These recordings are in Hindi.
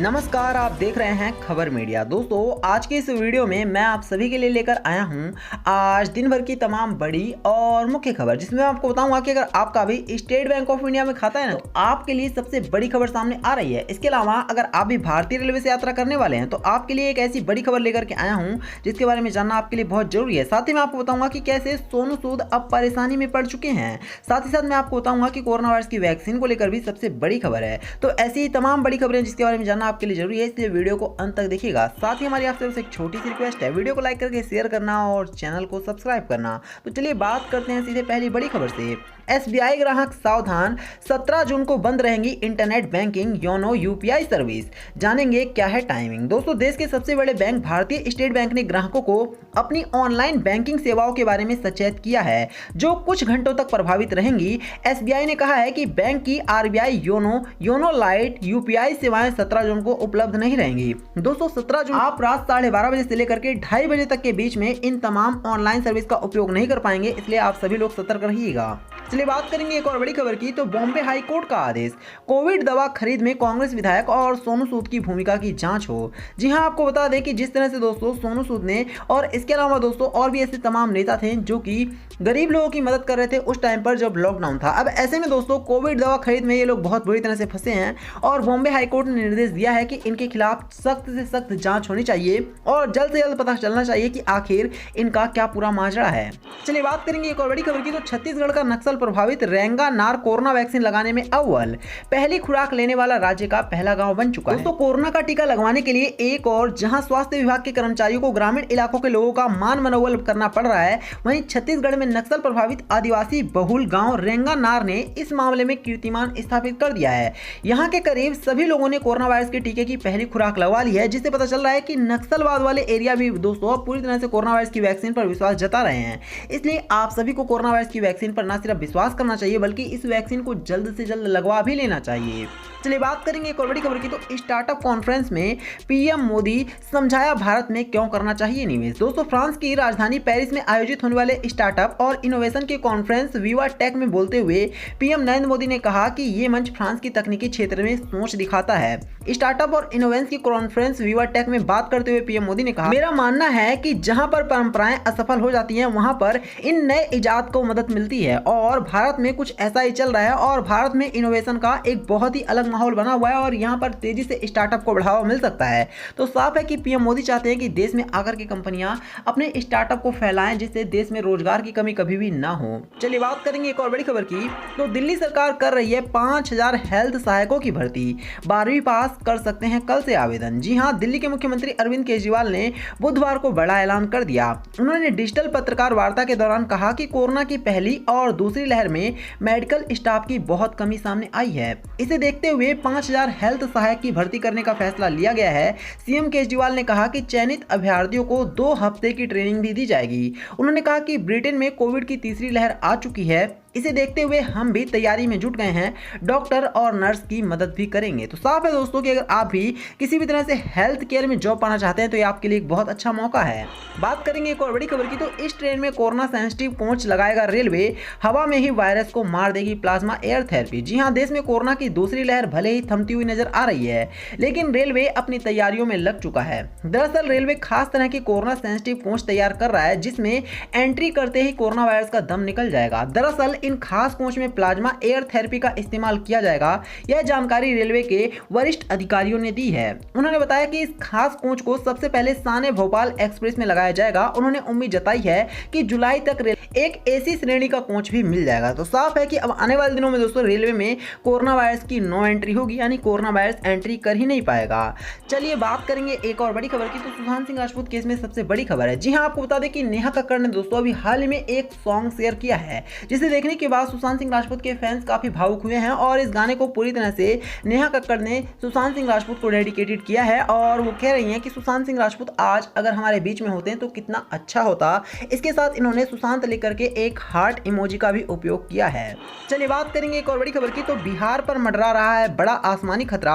नमस्कार, आप देख रहे हैं खबर मीडिया। दोस्तों, आज के इस वीडियो में मैं आप सभी के लिए लेकर आया हूं आज दिन भर की तमाम बड़ी और मुख्य खबर, जिसमें मैं आपको बताऊंगा कि अगर आपका भी स्टेट बैंक ऑफ इंडिया में खाता है ना, तो आपके लिए सबसे बड़ी खबर सामने आ रही है। इसके अलावा अगर आप भी भारतीय रेलवे से यात्रा करने वाले हैं तो आपके लिए एक ऐसी बड़ी खबर लेकर के आया हूँ जिसके बारे में जानना आपके लिए बहुत जरूरी है। साथ ही मैं आपको बताऊंगा कि कैसे सोनू सूद अब परेशानी में पड़ चुके हैं। साथ ही साथ मैं आपको बताऊंगा कि कोरोना वायरस की वैक्सीन को लेकर भी सबसे बड़ी खबर है। तो ऐसी तमाम बड़ी खबरें जिसके बारे में जानना आपके लिए जरूरी है, इसलिए वीडियो को अंत तक देखिएगा। साथ ही हमारी आपसे एक छोटी सी रिक्वेस्ट है, वीडियो को लाइक करके शेयर करना और चैनल को सब्सक्राइब करना। तो चलिए बात करते हैं सीधे पहली बड़ी खबर से। एसबीआई ग्राहक सावधान, 17 जून को बंद रहेंगी internet banking YONO UPI service. जानेंगे क्या है टाइमिंग। दोस्तों, देश के सबसे बड़े बैंक भारतीय स्टेट बैंक ने ग्राहकों को अपनी ऑनलाइन बैंकिंग सेवाओं के बारे में सचेत किया है, जो कुछ घंटों तक प्रभावित रहेंगी। एसबीआई ने कहा है कि बैंक की आरबीआई योनो लाइट यूपीआई सेवाएं 17 जून को उपलब्ध नहीं रहेंगी। दोस्तों, 17 जून आप रात 12:30 बजे से लेकर के 2:30 बजे तक के बीच में इन तमाम ऑनलाइन सर्विस का उपयोग नहीं कर पाएंगे, इसलिए आप सभी लोग सतर्क रहिएगा। चलिए बात करेंगे एक और बड़ी खबर की। तो बॉम्बे हाई कोर्ट का आदेश, कोविड दवा खरीद में कांग्रेस विधायक और सोनू सूद की भूमिका की जांच हो। जी हां, आपको बता दें कि जिस तरह से दोस्तों सोनू सूद ने और इसके अलावा दोस्तों और भी ऐसे तमाम नेता थे जो कि गरीब लोगों की मदद कर रहे थे उस टाइम पर जब लॉकडाउन था। अब ऐसे में दोस्तों कोविड दवा खरीद में ये लोग बहुत बुरी तरह से फंसे हैं और बॉम्बे हाई कोर्ट ने निर्देश दिया है कि इनके खिलाफ सख्त से सख्त जांच होनी चाहिए और जल्द से जल्द पता चलना चाहिए कि आखिर इनका क्या पूरा माजरा है। चलिए बात करेंगे एक और बड़ी खबर की। तो छत्तीसगढ़ का नक्सल प्रभावित रेंगानार कोरोना वैक्सीन लगाने में अव्वल, पहली खुराक लेने वाला राज्य का पहला गांव बन चुका है। दोस्तों, कोरोना का टीका लगवाने के लिए एक और जहां स्वास्थ्य विभाग के कर्मचारियों को ग्रामीण इलाकों के लोगों का मान मनोबल करना पड़ रहा है, वहीं छत्तीसगढ़ में नक्सल प्रभावित आदिवासी बहुल गांव रेंगानार ने इस मामले में कीर्तिमान स्थापित कर दिया है। यहां के करीब सभी लोगों ने कोरोना वायरस के टीके की पहली खुराक लगवा ली है, जिससे पता चल रहा है कि नक्सलवाद वाले एरिया भी दोस्तों पूरी तरह से कोरोना वायरस की वैक्सीन पर विश्वास जता रहे हैं। इसलिए आप सभी को कोरोना वायरस की वैक्सीन पर न सिर्फ विश्वास करना चाहिए बल्कि इस वैक्सीन को जल्द से जल्द लगवा भी लेना चाहिए। चलिए बात करेंगे एक और बड़ी खबर की। तो स्टार्टअप कॉन्फ्रेंस में पीएम मोदी समझाया भारत में क्यों करना चाहिए निवेश। दोस्तों, फ्रांस की राजधानी पेरिस में आयोजित होने वाले स्टार्टअप और इनोवेशन के कॉन्फ्रेंस विवा टेक में बोलते हुए पीएम नरेंद्र मोदी ने कहा कि ये मंच फ्रांस की तकनीकी क्षेत्र में सोच दिखाता है। स्टार्टअप और इनोवेशन की कॉन्फ्रेंस विवा टेक में बात करते हुए पीएम मोदी ने कहा, मेरा मानना है कि जहां पर परंपराएं असफल हो जाती हैं वहां पर इन नए इजाद को मदद मिलती है और भारत में कुछ ऐसा ही चल रहा है और भारत में इनोवेशन का एक बहुत ही अलग माहौल बना हुआ है और यहां पर तेजी से स्टार्टअप को बढ़ावा मिल सकता है। तो साफ है कि पीएम मोदी चाहते हैं कि देश में आकर के कंपनियां अपने स्टार्टअप को फैलाएं, जिससे देश में रोजगार की कमी कभी भी ना हो। चलिए बात करेंगे एक और बड़ी खबर की। तो दिल्ली सरकार कर रही है 5000 हेल्थ सहायकों की भर्ती, 12वीं पास कर सकते हैं कल से आवेदन। जी हां, दिल्ली के मुख्यमंत्री अरविंद केजरीवाल ने बुधवार को बड़ा ऐलान कर दिया। उन्होंने डिजिटल पत्रकार वार्ता के दौरान कहा कि कोरोना की पहली और दूसरी लहर में मेडिकल स्टाफ की बहुत कमी सामने आई है। इसे देखते हुए 5000 हेल्थ सहायक की भर्ती करने का फैसला लिया गया है। सीएम केजरीवाल ने कहा कि चयनित अभ्यर्थियों को 2 हफ्ते की ट्रेनिंग भी दी जाएगी। उन्होंने कहा कि ब्रिटेन में कोविड की तीसरी लहर आ चुकी है, इसे देखते हुए हम भी तैयारी में जुट गए हैं, डॉक्टर और नर्स की मदद भी करेंगे। तो साफ है दोस्तों कि अगर आप भी किसी भी तरह से हेल्थ केयर में जॉब पाना चाहते हैं तो ये आपके लिए एक बहुत अच्छा मौका है। बात करेंगे एक और बड़ी खबर की। तो इस ट्रेन में कोरोना सेंसिटिव कोच लगाएगा रेलवे, हवा में ही वायरस को मार देगी प्लाज्मा एयर थेरेपी। जी हां, देश में कोरोना की दूसरी लहर भले ही थमती हुई नजर आ रही है, लेकिन रेलवे अपनी तैयारियों में लग चुका है। दरअसल रेलवे खास तरह की कोरोना सेंसिटिव कोच तैयार कर रहा है, जिसमें एंट्री करते ही कोरोना वायरस का दम निकल जाएगा। दरअसल इन खास कोच में प्लाज्मा एयर थेरेपी का इस्तेमाल किया जाएगा। यह जानकारी रेलवे के वरिष्ठ अधिकारियों ने दी है। उन्होंने बताया कि इस खास कोच को सबसे पहले साने भोपाल एक्सप्रेस में लगाया जाएगा। उन्होंने उम्मीद जताई है कि जुलाई तक एक एसी श्रेणी का कोच भी मिल जाएगा। तो साफ है कि अब आने वाले दिनों में दोस्तों रेलवे में कोरोना वायरस की नो एंट्री होगी, यानी कोरोना वायरस एंट्री कर ही नहीं पाएगा। चलिए बात करेंगे एक और बड़ी खबर की। तो सुशांत सिंह राजपूत केस में सबसे बड़ी खबर है। जी हां, आपको बता दें कि नेहा कक्कड़ ने दोस्तों अभी हाल ही में एक सॉन्ग शेयर किया है, जिसे देखने के बाद सुशांत सिंह राजपूत के फैंस काफी भावुक हुए हैं और इस गाने को पूरी तरह से नेहा कक्कड़ ने सुशांत सिंह राजपूत को डेडिकेटेड किया है और वो कह रही हैं कि सुशांत सिंह राजपूत आज अगर हमारे बीच में होते हैं तो कितना अच्छा होता। इसके साथ इन्होंने सुशांत लेकर के एक हार्ट इमोजी का भी उपयोग किया है। चलिए बात करेंगे एक और बड़ी खबर की। तो बिहार पर मंडरा रहा है बड़ा आसमानी खतरा,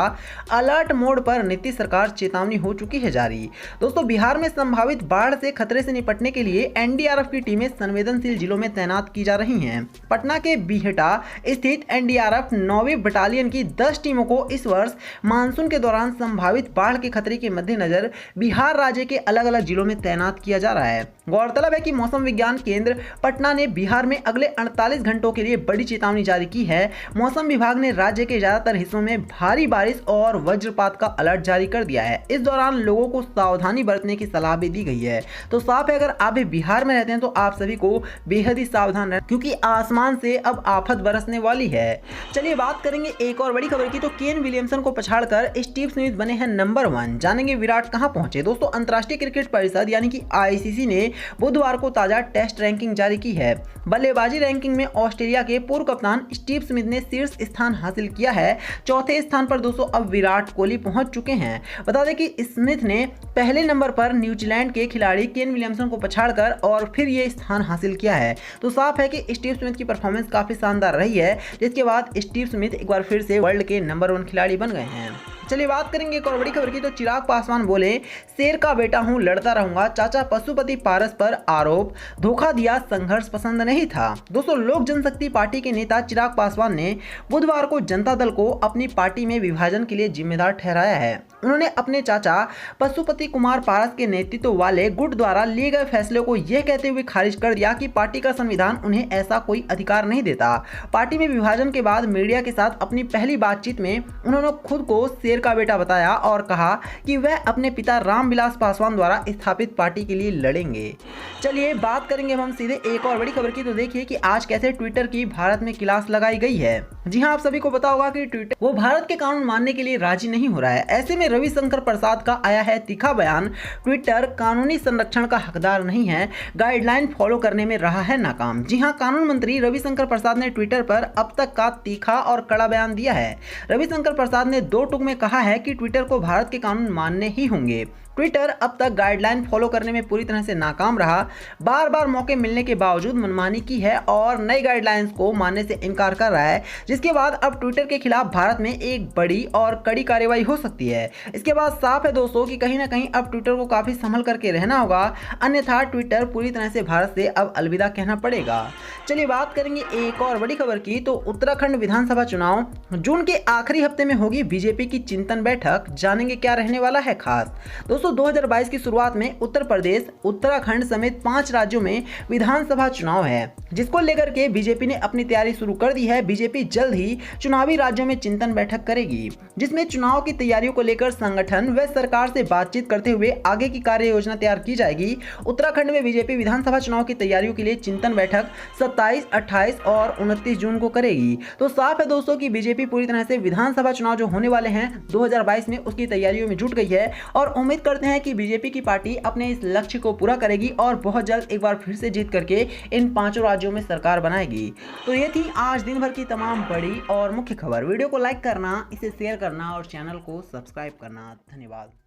अलर्ट मोड पर नीतीश सरकार चेतावनी हो चुकी है जारी। दोस्तों, बिहार में संभावित बाढ़ से खतरे से निपटने के लिए एनडीआरएफ की टीमें संवेदनशील जिलों में तैनात की जा रही हैं। पटना के बीहटा स्थित एनडीआरएफ 9वीं बटालियन की 10 टीमों को इस वर्ष मानसून के दौरान संभावित बाढ़ के खतरे के मद्देनजर बिहार राज्य के अलग अलग जिलों में तैनात किया जा रहा है। गौरतलब है कि मौसम विज्ञान केंद्र पटना ने बिहार में अगले 48 घंटों के लिए बड़ी चेतावनी जारी की है। मौसम विभाग ने राज्य के ज्यादातर हिस्सों में भारी बारिश और वज्रपात का अलर्ट जारी कर दिया है। इस दौरान लोगों को सावधानी बरतने की सलाह भी दी गई है। तो साफ है, अगर आप भी बिहार में रहते हैं तो आप सभी को बेहद ही सावधान रहना, क्योंकि आसमान से अब आफत बरसने वाली है। चलिए बात करेंगे एक और बड़ी खबर की। तो केन विलियमसन को पछाड़कर स्टीव स्मिथ बने हैं नंबर 1। जानेंगे विराट कहां पहुंचे। दोस्तों, अंतर्राष्ट्रीय क्रिकेट परिषद यानी कि आईसीसी ने बुधवार को ताजा टेस्ट रैंकिंग जारी की है। बल्लेबाजी रैंकिंग में ऑस्ट्रेलिया के पूर्व कप्तान स्टीव स्मिथ ने शीर्ष स्थान हासिल किया है। चौथे स्थान पर दोस्तों अब विराट कोहली पहुंच चुके हैं। बता दें कि स्मिथ ने पहले नंबर पर न्यूजीलैंड के खिलाड़ी केन विलियमसन को पछाड़कर और फिर ये स्थान हासिल किया है। तो साफ है कि स्टीव स्मिथ की परफॉर्मेंस काफी शानदार रही है, जिसके बाद स्टीव स्मिथ एक बार फिर से वर्ल्ड के नंबर 1 खिलाड़ी बन गए हैं। चलिए बात करेंगे एक और बड़ी खबर की। तो चिराग पासवान बोले, शेर का बेटा हूं, लड़ता रहूंगा। चाचा पशुपति पारस पर आरोप, धोखा दिया, संघर्ष पसंद नहीं था। दोस्तों, लोक जनशक्ति पार्टी के नेता चिराग पासवान ने बुधवार को जनता दल को अपनी पार्टी में विभाजन के लिए जिम्मेदार ठहराया है। उन्होंने अपने चाचा पशुपति कुमार पारस के नेतृत्व वाले गुट द्वारा लिए गए फैसले को यह कहते हुए खारिज कर दिया कि पार्टी का संविधान उन्हें ऐसा कोई अधिकार नहीं देता। पार्टी में विभाजन के बाद मीडिया के साथ अपनी पहली बातचीत में उन्होंने खुद को शेर का बेटा बताया और कहा कि वह अपने पिता रामविलास पासवान द्वारा स्थापित पार्टी के लिए लड़ेंगे। चलिए बात करेंगे हम सीधे एक और बड़ी खबर की। तो देखिए कि आज कैसे ट्विटर की भारत में क्लास लगाई गई है। जी हां, आप सभी को पता होगा कि ट्विटर वो भारत के कानून मानने के लिए राजी नहीं हो रहा है। ऐसे में रविशंकर प्रसाद का आया है तीखा बयान। ट्विटर कानूनी संरक्षण का हकदार नहीं है, गाइडलाइन फॉलो करने में रहा है नाकाम। जी हां, कानून मंत्री रविशंकर प्रसाद ने ट्विटर पर अब तक का तीखा और कड़ा बयान दिया है। रविशंकर प्रसाद ने 2 टूक में कहा है कि ट्विटर को भारत के कानून मानने ही होंगे। ट्विटर अब तक गाइडलाइन फॉलो करने में पूरी तरह से नाकाम रहा, बार बार मौके मिलने के बावजूद मनमानी की है और नई गाइडलाइंस को मानने से इनकार कर रहा है, जिसके बाद अब ट्विटर के खिलाफ भारत में एक बड़ी और कड़ी कार्रवाई हो सकती है। इसके बाद साफ है दोस्तों कि कहीं ना कहीं अब ट्विटर को काफी संभल करके रहना होगा, अन्यथा ट्विटर पूरी तरह से भारत से अब अलविदा कहना पड़ेगा। चलिए बात करेंगे एक और बड़ी खबर की। तो उत्तराखंड विधानसभा चुनाव जून के आखिरी हफ्ते में होगी बीजेपी की चिंतन बैठक। जानेंगे क्या रहने वाला है खास। दोस्तों, 2022 की शुरुआत में उत्तर प्रदेश, उत्तराखंड समेत 5 राज्यों में विधानसभा चुनाव है, जिसको लेकर के बीजेपी ने अपनी तैयारी शुरू कर दी है। बीजेपी जल्द ही चुनावी राज्यों में चिंतन बैठक करेगी, जिसमें चुनाव की तैयारियों को लेकर संगठन व सरकार से बातचीत करते हुए आगे की कार्य योजना तैयार की जाएगी। उत्तराखंड में बीजेपी विधानसभा चुनाव की तैयारियों के लिए चिंतन बैठक 27, 28 और 29 जून को करेगी। तो साफ है दोस्तों कि बीजेपी पूरी तरह से विधानसभा चुनाव जो होने वाले हैं 2022 में, उसकी तैयारियों में जुट गई है और उम्मीद करते हैं कि बीजेपी की पार्टी अपने इस लक्ष्य को पूरा करेगी और बहुत जल्द एक बार फिर से जीत करके इन 5 राज्यों में सरकार बनाएगी। तो ये थी आज दिन भर की तमाम बड़ी और मुख्य खबर। वीडियो को लाइक करना, इसे शेयर करना और चैनल को सब्सक्राइब करना। धन्यवाद।